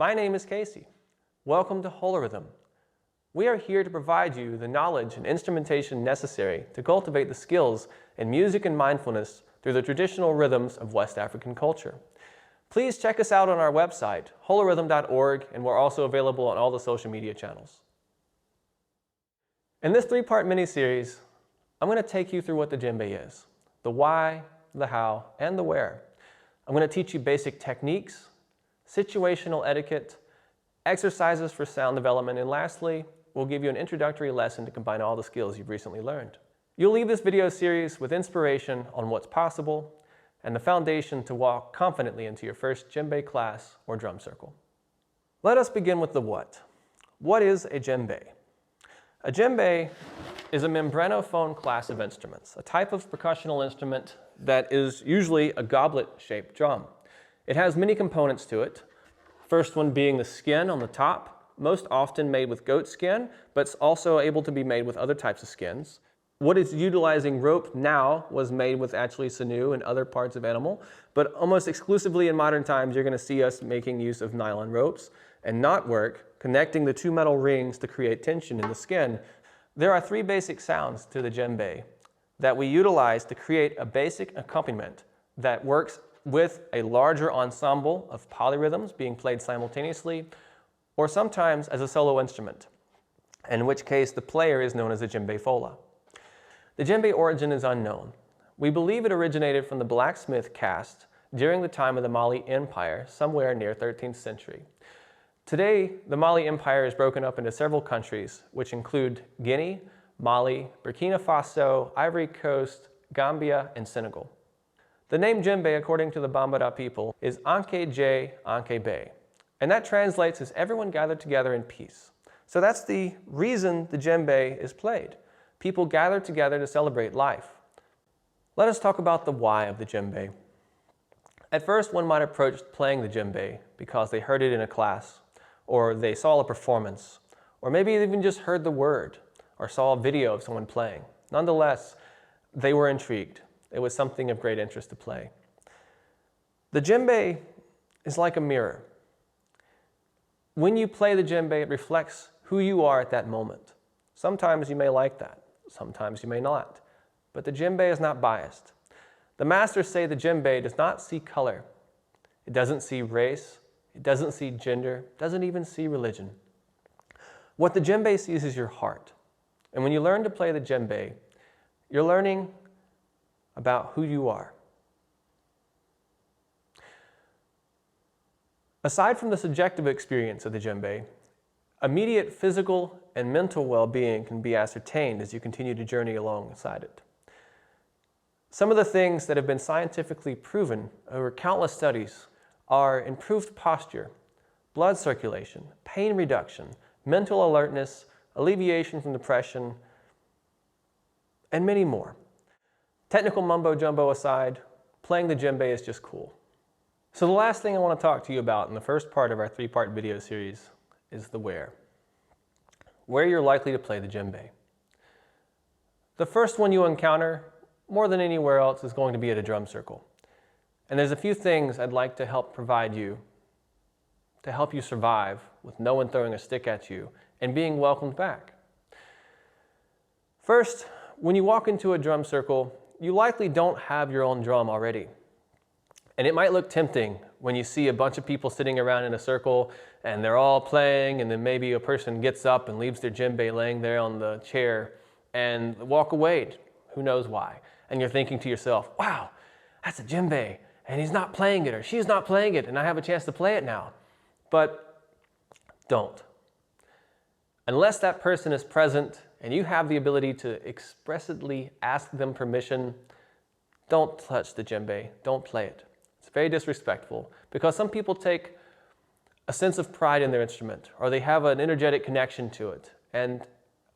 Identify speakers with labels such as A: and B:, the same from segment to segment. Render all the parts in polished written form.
A: My name is Casey. Welcome to HoloRhythm. We are here to provide you the knowledge and instrumentation necessary to cultivate the skills in music and mindfulness through the traditional rhythms of West African culture. Please check us out on our website, holorhythm.org, and we're also available on all the social media channels. In this three-part mini-series, I'm going to take you through what the djembe is, the why, the how, and the where. I'm going to teach you basic techniques, situational etiquette, exercises for sound development, and lastly, we'll give you an introductory lesson to combine all the skills you've recently learned. You'll leave this video series with inspiration on what's possible and the foundation to walk confidently into your first djembe class or drum circle. Let us begin with the what. What is a djembe? A djembe is a membranophone class of instruments, a type of percussional instrument that is usually a goblet-shaped drum. It has many components to it. First one being the skin on the top, most often made with goat skin, but it's also able to be made with other types of skins. What is utilizing rope now was made with actually sinew and other parts of animal, but almost exclusively in modern times you're going to see us making use of nylon ropes and knotwork, connecting the two metal rings to create tension in the skin. There are three basic sounds to the djembe that we utilize to create a basic accompaniment that works with a larger ensemble of polyrhythms being played simultaneously, or sometimes as a solo instrument, in which case the player is known as a djembe fola. The djembe origin is unknown. We believe it originated from the blacksmith caste during the time of the Mali Empire, somewhere near 13th century. Today, the Mali Empire is broken up into several countries, which include Guinea, Mali, Burkina Faso, Ivory Coast, Gambia, and Senegal. The name djembe, according to the Bambara people, is Anke Je, Anke Be, and that translates as everyone gathered together in peace. So that's the reason the djembe is played. People gather together to celebrate life. Let us talk about the why of the djembe. At first, one might approach playing the djembe because they heard it in a class, or they saw a performance, or maybe even just heard the word, or saw a video of someone playing. Nonetheless, they were intrigued. It was something of great interest to play. The djembe is like a mirror. When you play the djembe, it reflects who you are at that moment. Sometimes you may like that, sometimes you may not. But the djembe is not biased. The masters say the djembe does not see color. It doesn't see race. It doesn't see gender. Doesn't even see religion. What the djembe sees is your heart. And when you learn to play the djembe, you're learning about who you are. Aside from the subjective experience of the djembe, immediate physical and mental well-being can be ascertained as you continue to journey alongside it. Some of the things that have been scientifically proven over countless studies are improved posture, blood circulation, pain reduction, mental alertness, alleviation from depression, and many more. Technical mumbo-jumbo aside, playing the djembe is just cool. So the last thing I want to talk to you about in the first part of our three-part video series is the where. Where you're likely to play the djembe. The first one you encounter, more than anywhere else, is going to be at a drum circle. And there's a few things I'd like to help provide you to help you survive with no one throwing a stick at you and being welcomed back. First, when you walk into a drum circle, you likely don't have your own drum already. And it might look tempting when you see a bunch of people sitting around in a circle and they're all playing, and then maybe a person gets up and leaves their djembe laying there on the chair and walk away, who knows why. And you're thinking to yourself, wow, that's a djembe, and he's not playing it or she's not playing it, and I have a chance to play it now. But don't. Unless that person is present and you have the ability to expressly ask them permission, don't touch the djembe, don't play it. It's very disrespectful because some people take a sense of pride in their instrument, or they have an energetic connection to it,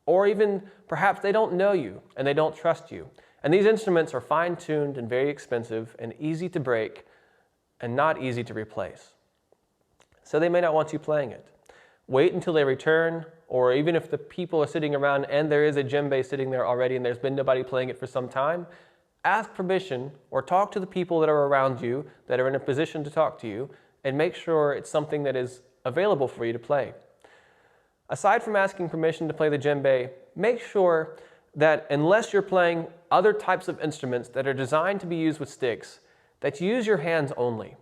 A: or even perhaps they don't know you and they don't trust you. And these instruments are fine-tuned and very expensive and easy to break and not easy to replace. So they may not want you playing it. Wait until they return, or even if the people are sitting around and there is a djembe sitting there already and there's been nobody playing it for some time, ask permission or talk to the people that are around you that are in a position to talk to you and make sure it's something that is available for you to play. Aside from asking permission to play the djembe, make sure that unless you're playing other types of instruments that are designed to be used with sticks, that you use your hands only.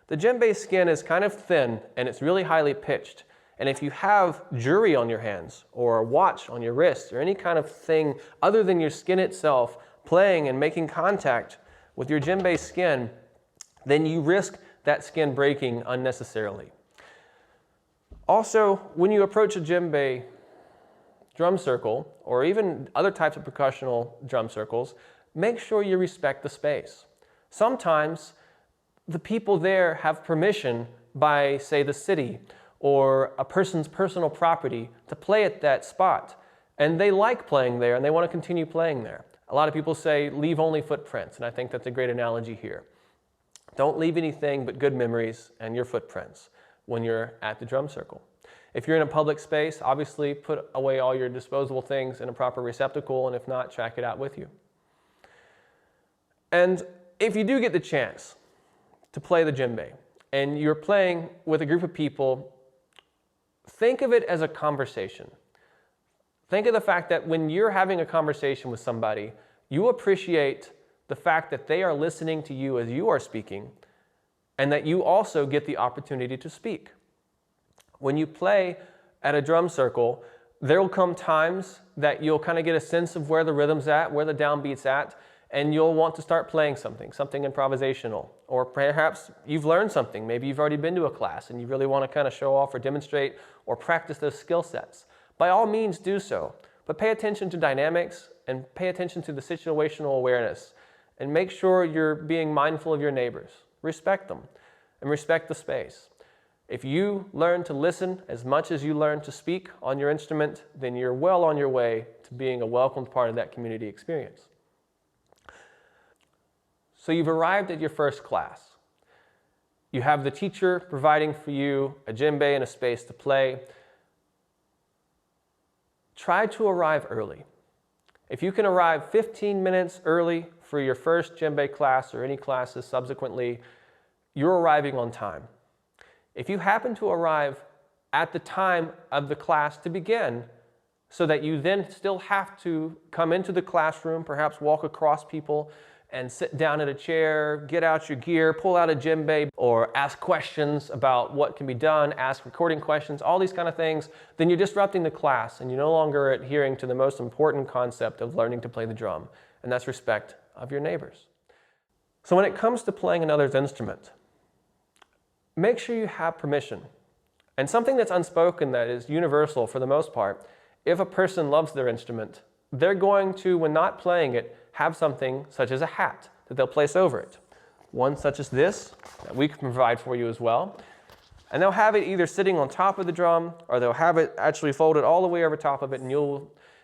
A: The djembe skin is kind of thin and it's really highly pitched. And if you have jewelry on your hands or a watch on your wrist or any kind of thing other than your skin itself playing and making contact with your djembe skin, then you risk that skin breaking unnecessarily. Also, when you approach a djembe drum circle, or even other types of percussional drum circles, make sure you respect the space. Sometimes the people there have permission by, say, the city or a person's personal property to play at that spot, and they like playing there and they want to continue playing there. A lot of people say leave only footprints, and I think that's a great analogy here. Don't leave anything but good memories and your footprints when you're at the drum circle. If you're in a public space, obviously put away all your disposable things in a proper receptacle, and if not, track it out with you. And if you do get the chance to play the djembe, and you're playing with a group of people, think of it as a conversation. Think of the fact that when you're having a conversation with somebody, you appreciate the fact that they are listening to you as you are speaking, and that you also get the opportunity to speak. When you play at a drum circle, there will come times that you'll kind of get a sense of where the rhythm's at, where the downbeat's at, and you'll want to start playing something improvisational. Or perhaps you've learned something. Maybe you've already been to a class and you really want to kind of show off or demonstrate or practice those skill sets. By all means, do so. But pay attention to dynamics and pay attention to the situational awareness. And make sure you're being mindful of your neighbors. Respect them and respect the space. If you learn to listen as much as you learn to speak on your instrument, then you're well on your way to being a welcomed part of that community experience. So you've arrived at your first class. You have the teacher providing for you a djembe and a space to play. Try to arrive early. If you can arrive 15 minutes early for your first djembe class or any classes subsequently, you're arriving on time. If you happen to arrive at the time of the class to begin, so that you then still have to come into the classroom, perhaps walk across people and sit down at a chair, get out your gear, pull out a djembe, or ask questions about what can be done, ask recording questions, all these kind of things, then you're disrupting the class and you're no longer adhering to the most important concept of learning to play the drum, and that's respect of your neighbors. So when it comes to playing another's instrument, make sure you have permission. And something that's unspoken that is universal for the most part, if a person loves their instrument, they're going to, when not playing it, have something such as a hat that they'll place over it. One such as this, that we can provide for you as well. And they'll have it either sitting on top of the drum, or they'll have it actually folded all the way over top of it, and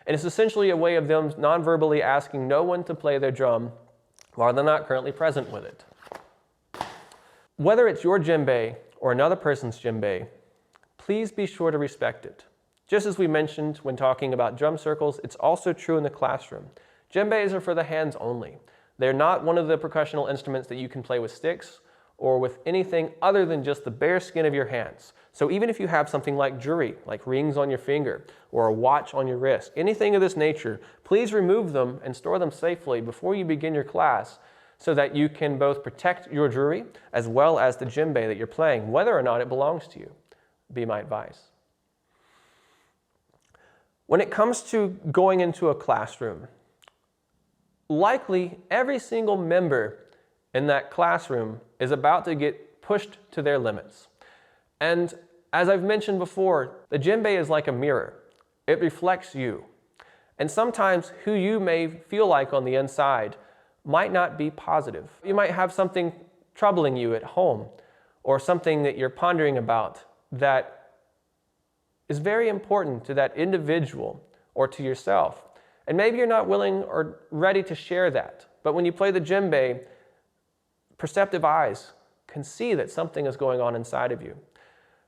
A: it's essentially a way of them non-verbally asking no one to play their drum while they're not currently present with it. Whether it's your djembe or another person's djembe, please be sure to respect it. Just as we mentioned when talking about drum circles, it's also true in the classroom. Djembes are for the hands only. They're not one of the percussional instruments that you can play with sticks or with anything other than just the bare skin of your hands. So even if you have something like jewelry, like rings on your finger or a watch on your wrist, anything of this nature, please remove them and store them safely before you begin your class, so that you can both protect your jewelry as well as the djembe that you're playing, whether or not it belongs to you, be my advice. When it comes to going into a classroom, likely every single member in that classroom is about to get pushed to their limits. And as I've mentioned before, the djembe is like a mirror. It reflects you. And sometimes who you may feel like on the inside might not be positive. You might have something troubling you at home, or something that you're pondering about that is very important to that individual or to yourself. And maybe you're not willing or ready to share that. But when you play the djembe, perceptive eyes can see that something is going on inside of you.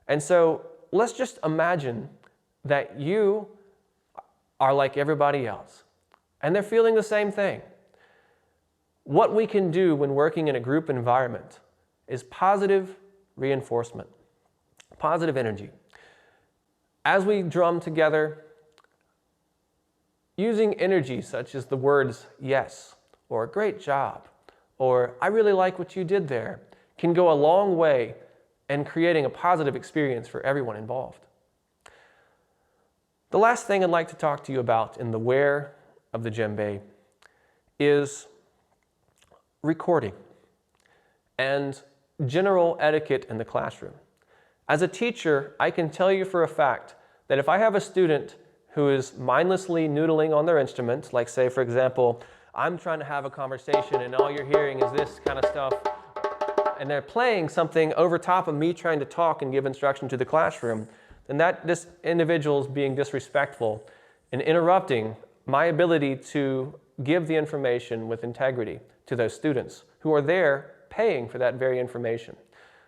A: And so let's just imagine that you are like everybody else, and they're feeling the same thing. What we can do when working in a group environment is positive reinforcement. Positive energy. As we drum together, using energy such as the words yes, or great job, or I really like what you did there, can go a long way in creating a positive experience for everyone involved. The last thing I'd like to talk to you about in the where of the djembe is recording and general etiquette in the classroom. As a teacher, I can tell you for a fact that if I have a student who is mindlessly noodling on their instrument, like say for example, I'm trying to have a conversation and all you're hearing is this kind of stuff, and they're playing something over top of me trying to talk and give instruction to the classroom, then this individual is being disrespectful and interrupting my ability to give the information with integrity to those students who are there paying for that very information.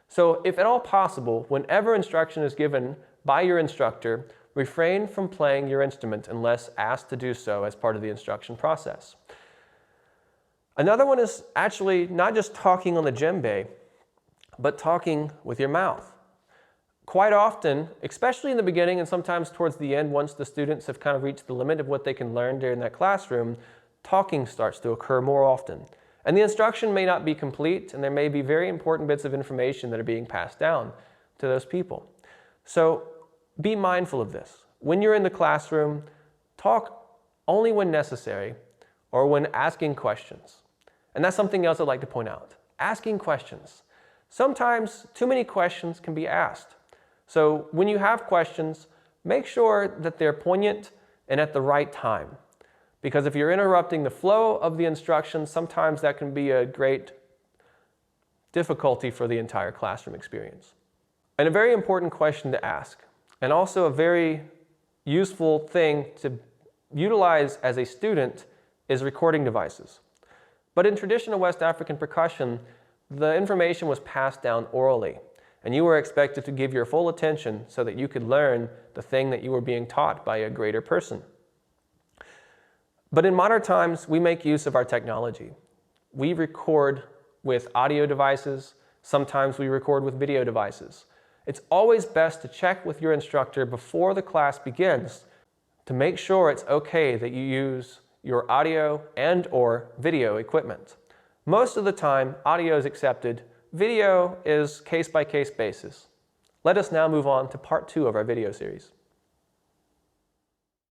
A: So if at all possible, whenever instruction is given by your instructor, refrain from playing your instrument unless asked to do so as part of the instruction process. Another one is actually not just talking on the djembe, but talking with your mouth. Quite often, especially in the beginning and sometimes towards the end, once the students have kind of reached the limit of what they can learn during that classroom, talking starts to occur more often. And the instruction may not be complete, and there may be very important bits of information that are being passed down to those people. So be mindful of this. When you're in the classroom, talk only when necessary or when asking questions. And that's something else I'd like to point out. Asking questions. Sometimes too many questions can be asked. So when you have questions, make sure that they're poignant and at the right time. Because if you're interrupting the flow of the instructions, sometimes that can be a great difficulty for the entire classroom experience. And a very important question to ask, and also a very useful thing to utilize as a student, is recording devices. But in traditional West African percussion, the information was passed down orally, and you were expected to give your full attention so that you could learn the thing that you were being taught by a greater person. But in modern times, we make use of our technology. We record with audio devices, sometimes we record with video devices. It's always best to check with your instructor before the class begins to make sure it's okay that you use your audio and/or video equipment. Most of the time, audio is accepted. Video is case-by-case basis. Let us now move on to part 2 of our video series.